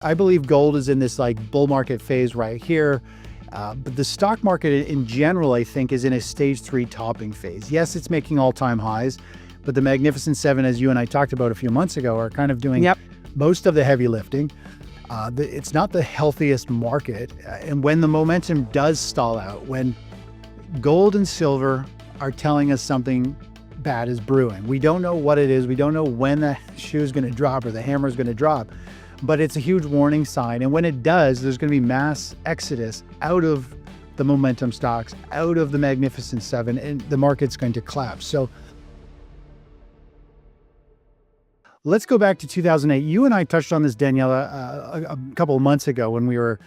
I believe gold is in this like bull market phase right here. But the stock market in general, I think, is in a stage 3 topping phase. Yes, it's making all-time highs, but the Magnificent Seven, as you and I talked about a few months ago, are kind of doing most of the heavy lifting. It's not the healthiest market. And when the momentum does stall out, when gold and silver are telling us something bad is brewing, we don't know what it is. We don't know when the shoe is going to drop or the hammer is going to drop. But it's a huge warning sign. And when it does, there's going to be mass exodus out of the momentum stocks, out of the Magnificent Seven, and the market's going to collapse. So let's go back to 2008. You and I touched on this, Daniela, a couple of months ago when we were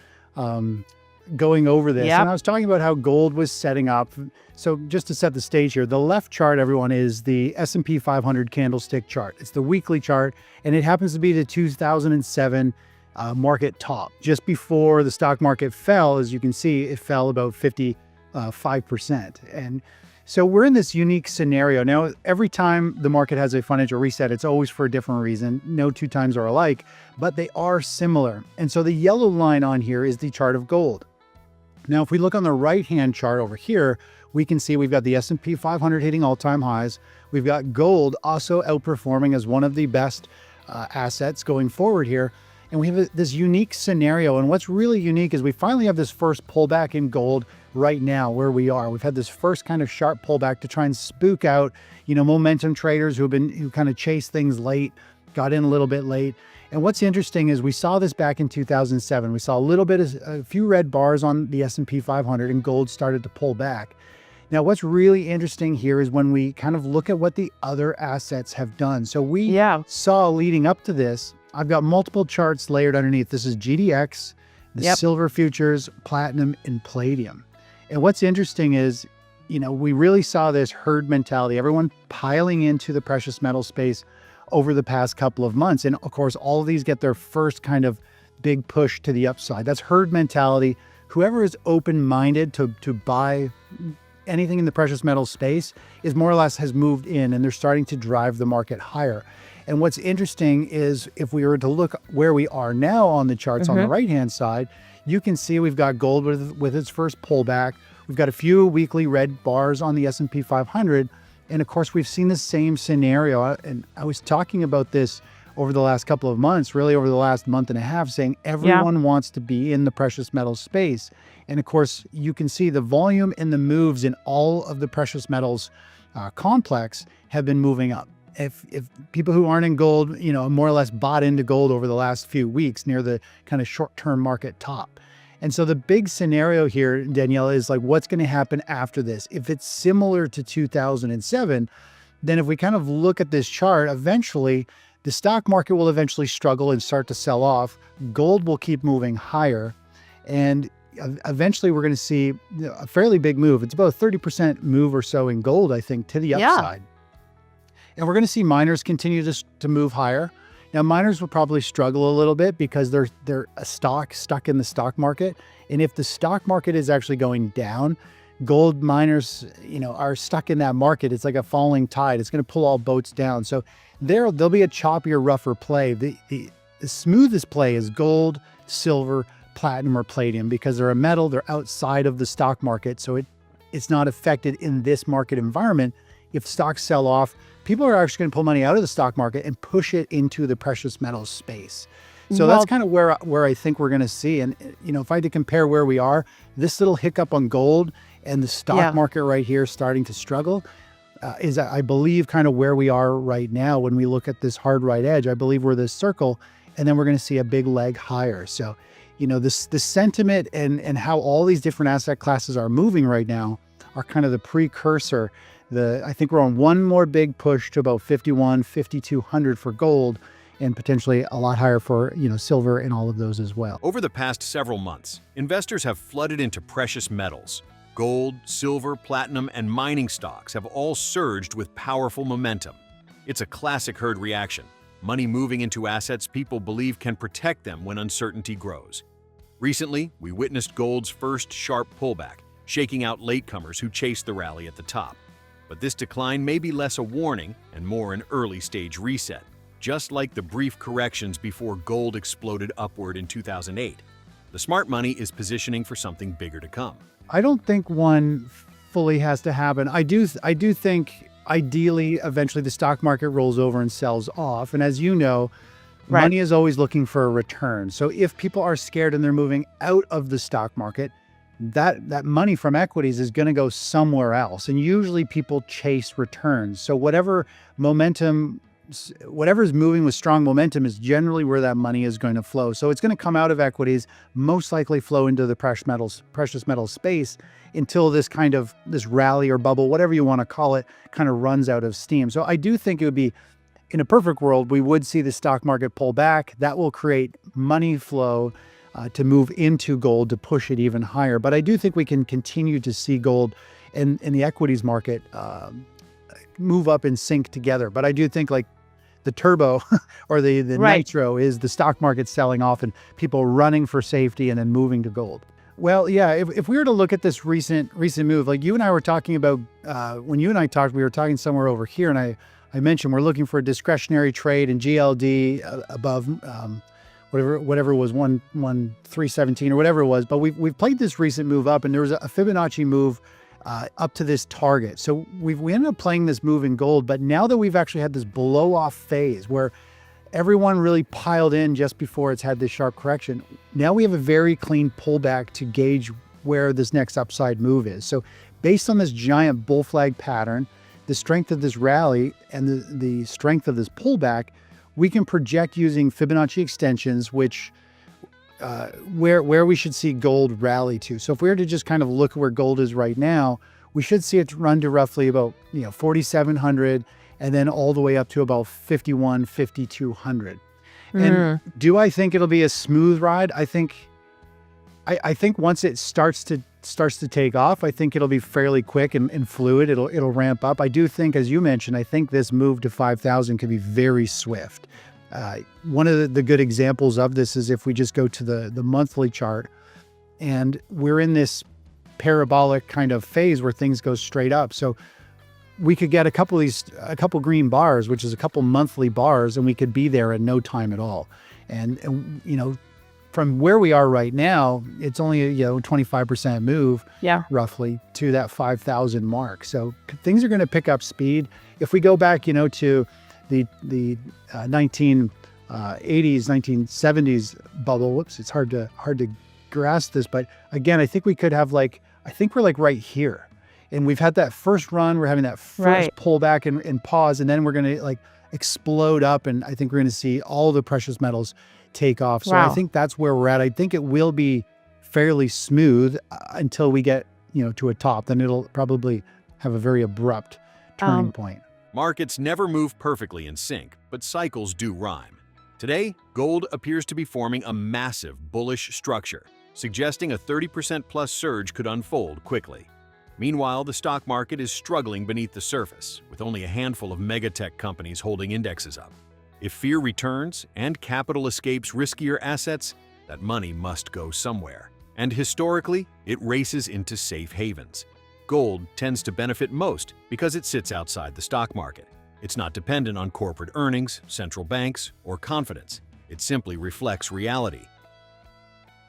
going over this. And I was talking about how gold was setting up. So just to set the stage here, the left chart, everyone, is the S&P 500 candlestick chart. It's the weekly chart, and it happens to be the 2007 market top. Just before the stock market fell, as you can see, it fell about 55%. And so we're in this unique scenario. Now, every time the market has a financial reset, it's always for a different reason. No two times are alike, but they are similar. And so the yellow line on here is the chart of gold. Now, if we look on the right-hand chart over here, we can see we've got the S&P 500 hitting all-time highs. We've got gold also outperforming as one of the best assets going forward here. And we have this unique scenario. And what's really unique is we finally have this first pullback in gold right now where we are. We've had this first kind of sharp pullback to try and spook out, momentum traders who kind of chase things late, got in a little bit late. And what's interesting is we saw this back in 2007. We saw a few red bars on the S&P 500 and gold started to pull back. Now, what's really interesting here is when we kind of look at what the other assets have done. So we saw leading up to this, I've got multiple charts layered underneath. This is GDX, the silver futures, platinum, and palladium. And what's interesting is, we really saw this herd mentality, everyone piling into the precious metal space over the past couple of months. And of course, all of these get their first kind of big push to the upside. That's herd mentality. Whoever is open-minded to buy anything in the precious metal space is more or less has moved in, and they're starting to drive the market higher. And what's interesting is if we were to look where we are now on the charts on the right-hand side, you can see we've got gold with its first pullback. We've got a few weekly red bars on the S&P 500. And of course, we've seen the same scenario. And I was talking about this over the last couple of months, really over the last month and a half, saying everyone wants to be in the precious metal space. And of course, you can see the volume and the moves in all of the precious metals complex have been moving up. If people who aren't in gold, more or less bought into gold over the last few weeks near the kind of short-term market top. And so the big scenario here, Daniela, is like, what's going to happen after this? If it's similar to 2007, then if we kind of look at this chart, eventually the stock market will eventually struggle and start to sell off. Gold will keep moving higher. And eventually we're going to see a fairly big move. It's about a 30% move or so in gold, I think, to the upside. And we're going to see miners continue to move higher. Now, miners will probably struggle a little bit because they're a stock stuck in the stock market. And if the stock market is actually going down, gold miners, are stuck in that market. It's like a falling tide. It's going to pull all boats down. So there'll be a choppier, rougher play. The smoothest play is gold, silver, platinum, or palladium because they're a metal. They're outside of the stock market. So it's not affected in this market environment. If stocks sell off, people are actually going to pull money out of the stock market and push it into the precious metals space. So that's kind of where I think we're going to see. And, if I had to compare where we are, this little hiccup on gold and the stock market right here starting to struggle is, I believe, kind of where we are right now. When we look at this hard right edge, I believe we're this circle, and then we're going to see a big leg higher. So, the sentiment and how all these different asset classes are moving right now are kind of the precursor. I think we're on one more big push to about 5,200 for gold, and potentially a lot higher for, silver and all of those as well. Over the past several months, investors have flooded into precious metals. Gold, silver, platinum, and mining stocks have all surged with powerful momentum. It's a classic herd reaction, money moving into assets people believe can protect them when uncertainty grows. Recently, we witnessed gold's first sharp pullback, shaking out latecomers who chased the rally at the top. But this decline may be less a warning and more an early-stage reset. just like the brief corrections before gold exploded upward in 2008. The smart money is positioning for something bigger to come. I don't think one fully has to happen. I do think ideally, eventually the stock market rolls over and sells off. And as you know, money is always looking for a return. So if people are scared and they're moving out of the stock market, that money from equities is going to go somewhere else. And usually people chase returns. So whatever's moving with strong momentum is generally where that money is going to flow. So it's going to come out of equities, most likely flow into the precious metals space until this rally or bubble, whatever you want to call it, kind of runs out of steam. So I do think it would be, in a perfect world, we would see the stock market pull back. That will create money flow to move into gold to push it even higher. But I do think we can continue to see gold and the equities market move up and sync together. But I do think like the turbo or the nitro is the stock market selling off and people running for safety and then moving to gold. Well, yeah, if we were to look at this recent move, like you and I were talking about, when you and I talked, we were talking somewhere over here, and I mentioned we're looking for a discretionary trade in GLD above whatever it was, 1,317 or whatever it was. But we've played this recent move up, and there was a Fibonacci move up to this target. So we ended up playing this move in gold, but now that we've actually had this blow off phase where everyone really piled in just before it's had this sharp correction, now we have a very clean pullback to gauge where this next upside move is. So based on this giant bull flag pattern, the strength of this rally and the strength of this pullback, we can project using Fibonacci extensions, which where we should see gold rally to. So if we were to just kind of look at where gold is right now, we should see it run to roughly about 4,700 and then all the way up to about 51, 5,200. And do I think it'll be a smooth ride? I think once it starts to take off, I think it'll be fairly quick and fluid. It'll ramp up. I do think, as you mentioned, I think this move to 5,000 could be very swift. One of the good examples of this is if we just go to the monthly chart, and we're in this parabolic kind of phase where things go straight up. So we could get a couple green bars, which is a couple monthly bars, and we could be there in no time at all. And from where we are right now, it's only a 25% move, roughly, to that 5,000 mark. So things are going to pick up speed. If we go back, to the 1980s, 1970s bubble. Whoops, it's hard to grasp this, but again, I think we could have we're right here, and we've had that first run. We're having that first pullback and pause, and then we're going to explode up, and I think we're going to see all the precious metals take off. So I think that's where we're at. I think it will be fairly smooth until we get to a top. Then it'll probably have a very abrupt turning point. Markets never move perfectly in sync, but cycles do rhyme. Today, gold appears to be forming a massive bullish structure, suggesting a 30% plus surge could unfold quickly. Meanwhile, the stock market is struggling beneath the surface, with only a handful of megatech companies holding indexes up. If fear returns and capital escapes riskier assets, that money must go somewhere. And historically, it races into safe havens. Gold tends to benefit most because it sits outside the stock market. It's not dependent on corporate earnings, central banks, or confidence. It simply reflects reality.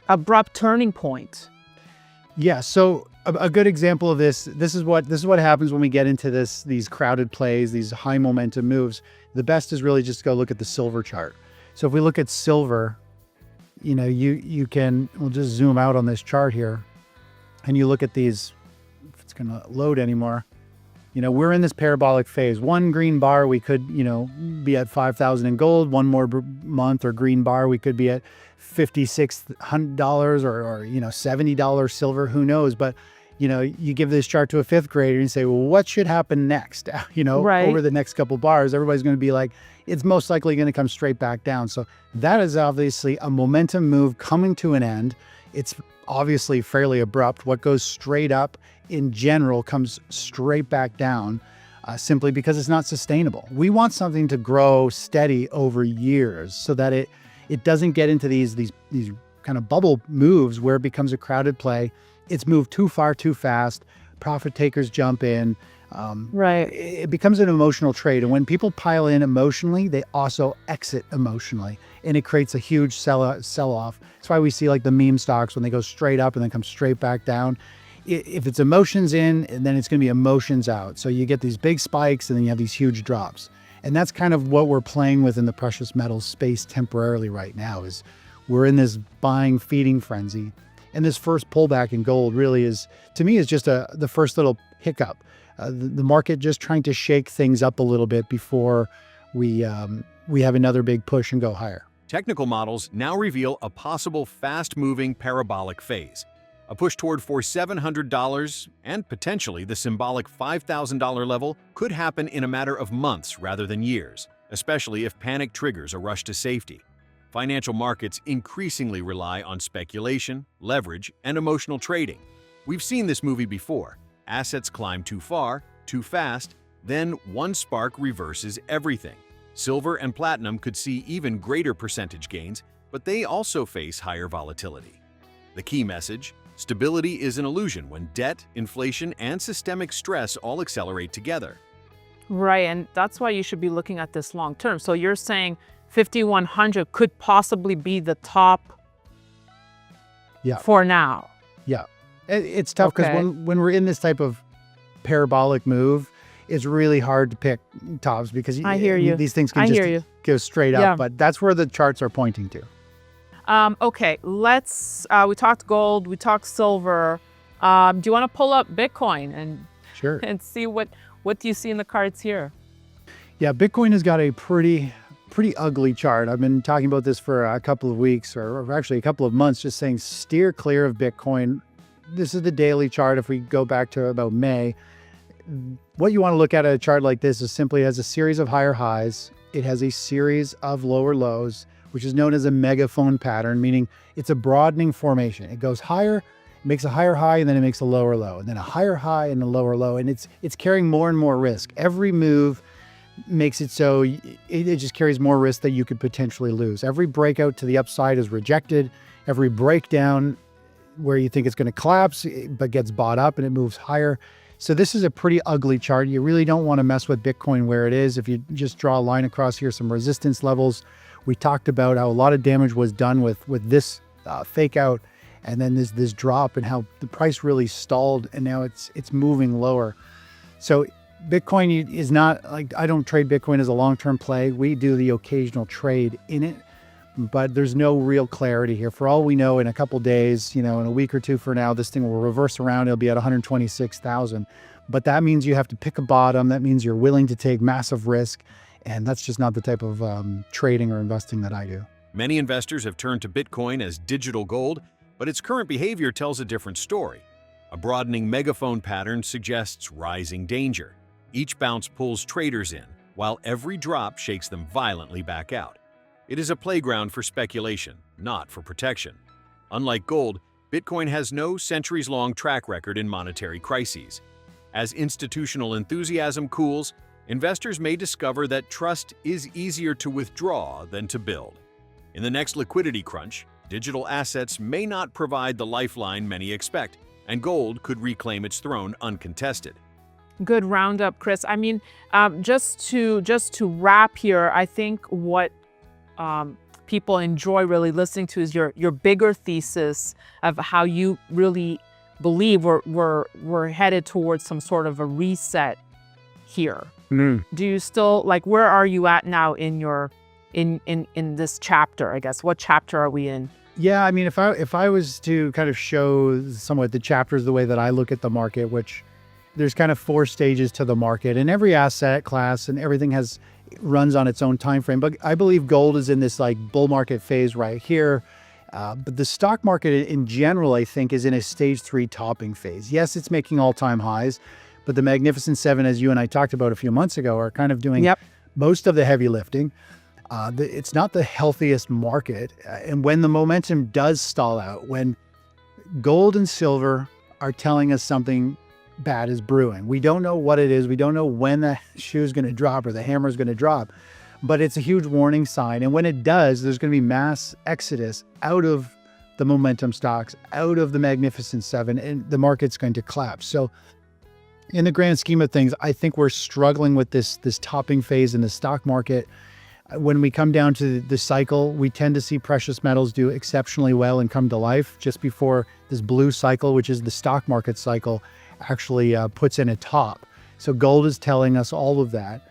Abrupt turning point. Yeah, so a good example of this is what happens when we get into these crowded plays, these high momentum moves. The best is really just to go look at the silver chart. So if we look at silver, we'll just zoom out on this chart here, and you look at these. If it's going to load anymore, we're in this parabolic phase. One green bar, we could, be at 5,000 in gold. One more month or green bar, we could be at $5,600 or $70 silver. Who knows? But, you give this chart to a fifth grader and say, well, what should happen next? Over the next couple bars, everybody's going to be like, it's most likely going to come straight back down. So that is obviously a momentum move coming to an end. It's obviously fairly abrupt. What goes straight up in general comes straight back down simply because it's not sustainable. We want something to grow steady over years so that it doesn't get into these kind of bubble moves where it becomes a crowded play. It's moved too far too fast. Profit takers jump in. Right. It becomes an emotional trade. And when people pile in emotionally, they also exit emotionally. And it creates a huge sell-off. That's why we see like the meme stocks when they go straight up and then come straight back down. If it's emotions in, and then it's going to be emotions out. So you get these big spikes and then you have these huge drops. And that's kind of what we're playing with in the precious metals space temporarily right now, is we're in this buying feeding frenzy. And this first pullback in gold really is, to me, is just the first little hiccup. The market just trying to shake things up a little bit before we have another big push and go higher. Technical models now reveal a possible fast-moving parabolic phase. A push toward $700 and potentially the symbolic $5,000 level could happen in a matter of months rather than years, especially if panic triggers a rush to safety. Financial markets increasingly rely on speculation, leverage, and emotional trading. We've seen this movie before. Assets climb too far, too fast, then one spark reverses everything. Silver and platinum could see even greater percentage gains, but they also face higher volatility. The key message: stability is an illusion when debt, inflation, and systemic stress all accelerate together. Right, and that's why you should be looking at this long term. So you're saying 5,100 could possibly be the top for now. Yeah. It's tough because when we're in this type of parabolic move, it's really hard to pick tops because I hear you. These things can just go straight up. Yeah. But that's where the charts are pointing to. Okay, let's, we talked gold, we talked silver. Do you want to pull up Bitcoin and see what do you see in the cards here? Yeah, Bitcoin has got a pretty ugly chart. I've been talking about this for a couple of weeks, or actually a couple of months, just saying steer clear of Bitcoin. This is the daily chart. If we go back to about May, what you want to look at a chart like this is simply as a series of higher highs. It has a series of lower lows, which is known as a megaphone pattern, meaning it's a broadening formation. It goes higher, it makes a higher high, and then it makes a lower low, and then a higher high and a lower low, and it's carrying more and more risk. Every move makes it so it just carries more risk that you could potentially lose. Every breakout to the upside is rejected. Every breakdown where you think it's going to collapse, but gets bought up and it moves higher. So this is a pretty ugly chart. You really don't want to mess with Bitcoin where it is. If you just draw a line across here, some resistance levels. We talked about how a lot of damage was done with this fake out, and then this drop, and how the price really stalled, and now it's moving lower. So Bitcoin is not like, I don't trade Bitcoin as a long-term play. We do the occasional trade in it, but there's no real clarity here. For all we know, in a couple days, in a week or two for now, this thing will reverse around. It'll be at 126,000. But that means you have to pick a bottom. That means you're willing to take massive risk. And that's just not the type of trading or investing that I do. Many investors have turned to Bitcoin as digital gold, but its current behavior tells a different story. A broadening megaphone pattern suggests rising danger. Each bounce pulls traders in, while every drop shakes them violently back out. It is a playground for speculation, not for protection. Unlike gold, Bitcoin has no centuries-long track record in monetary crises. As institutional enthusiasm cools, investors may discover that trust is easier to withdraw than to build. In the next liquidity crunch, digital assets may not provide the lifeline many expect, and gold could reclaim its throne uncontested. Good roundup, Chris. I mean, just to wrap here, I think what people enjoy really listening to is your bigger thesis of how you really believe we're headed towards some sort of a reset here. Do you still, like, where are you at now in your in this chapter, I guess? What chapter are we in? Yeah, I mean, if I was to kind of show somewhat the chapters, the way that I look at the market, which there's kind of 4 stages to the market, and every asset class and everything runs on its own time frame. But I believe gold is in this like bull market phase right here. But the stock market in general, I think, is in a stage 3 topping phase. Yes, it's making all-time highs, but the Magnificent Seven, as you and I talked about a few months ago, are kind of doing most of the heavy lifting. It's not the healthiest market. And when the momentum does stall out, when gold and silver are telling us something bad is brewing, we don't know what it is. We don't know when the shoe is going to drop or the hammer is going to drop, but it's a huge warning sign. And when it does, there's going to be mass exodus out of the momentum stocks, out of the Magnificent Seven, and the market's going to collapse. So In the grand scheme of things, I think we're struggling with this topping phase in the stock market. When we come down to the cycle, we tend to see precious metals do exceptionally well and come to life just before this blue cycle, which is the stock market cycle, actually puts in a top. So gold is telling us all of that.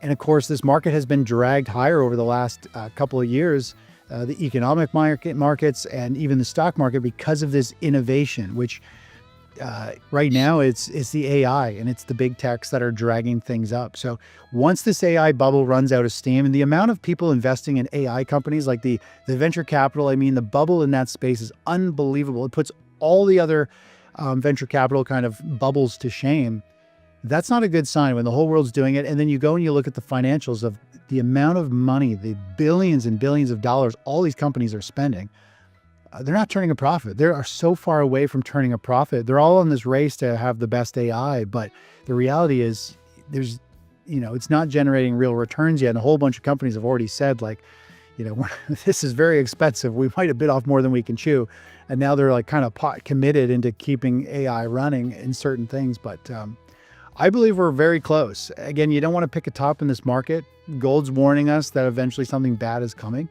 And of course, this market has been dragged higher over the last couple of years, the economic markets and even the stock market, because of this innovation, which right now it's the AI and it's the big techs that are dragging things up. So once this AI bubble runs out of steam, and the amount of people investing in AI companies, like the venture capital, I mean, the bubble in that space is unbelievable. It puts all the other venture capital kind of bubbles to shame. That's not a good sign when the whole world's doing it. And then you go and you look at the financials of the amount of money, the billions and billions of dollars all these companies are spending. They're not turning a profit. They are so far away from turning a profit. They're all in this race to have the best AI, but the reality is it's not generating real returns yet. And a whole bunch of companies have already said, like, this is very expensive. We might have bit off more than we can chew. And now they're like kind of committed into keeping AI running in certain things. But I believe we're very close. Again, you don't want to pick a top in this market. Gold's warning us that eventually something bad is coming.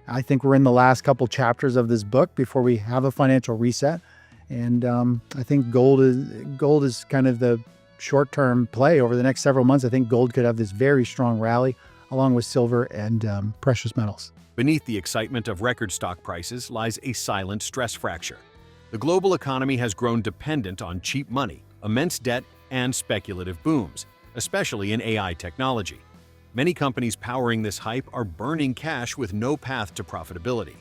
I think we're in the last couple chapters of this book before we have a financial reset. And I think gold is kind of the short-term play over the next several months. I think gold could have this very strong rally along with silver and precious metals. Beneath the excitement of record stock prices lies a silent stress fracture. The global economy has grown dependent on cheap money, immense debt, and speculative booms, especially in AI technology. Many companies powering this hype are burning cash with no path to profitability.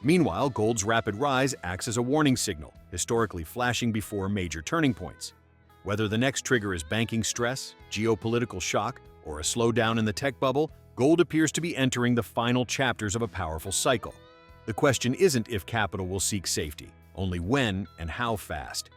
Meanwhile, gold's rapid rise acts as a warning signal, historically flashing before major turning points. Whether the next trigger is banking stress, geopolitical shock, or a slowdown in the tech bubble, gold appears to be entering the final chapters of a powerful cycle. The question isn't if capital will seek safety, only when and how fast.